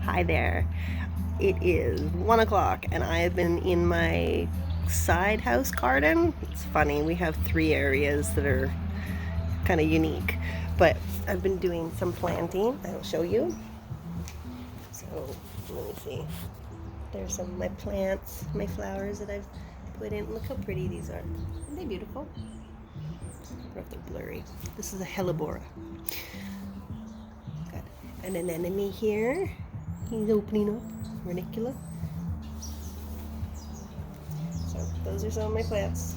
Hi there. It is 1 o'clock and I have been in my side house garden. It's funny, we have 3 areas that are kind of unique, but I've been doing some planting. I will show you. So let me see. There's some of my plants, my flowers that I've put in. Look how pretty these are. Aren't they beautiful? I don't know if they're blurry. This is a hellebora. Got an anemone here. He's opening up. Ranicula. So those are some of my plants.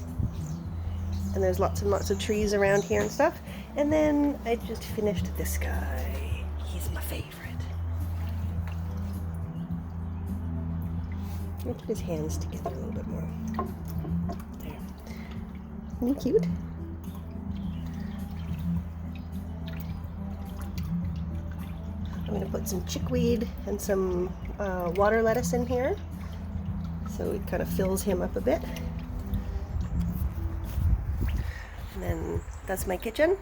And there's lots and lots of trees around here and stuff. And then I just finished this guy. He's my favorite. I'll put his hands together a little bit more. There. Isn't he cute? I'm going to put some chickweed and some water lettuce in here, so it kind of fills him up a bit. And then that's my kitchen,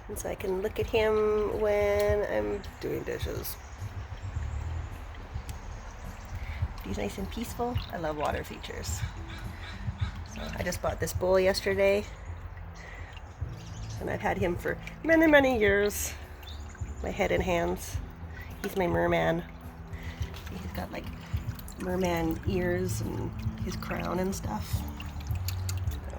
and so I can look at him when I'm doing dishes. He's nice and peaceful. I love water features. So I just bought this bowl yesterday, and I've had him for many, many years. My head and hands. He's my merman. He's got like merman ears and his crown and stuff. So,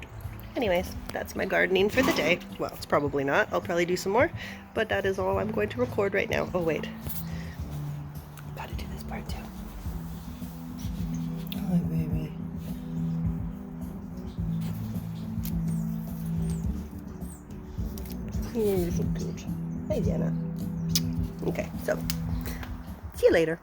anyways, that's my gardening for the day. Well, it's probably not. I'll probably do some more, but that is all I'm going to record right now. Oh wait, gotta do this part too. Hi, baby. You're so cute. Hey, Jenna. Okay, so see you later.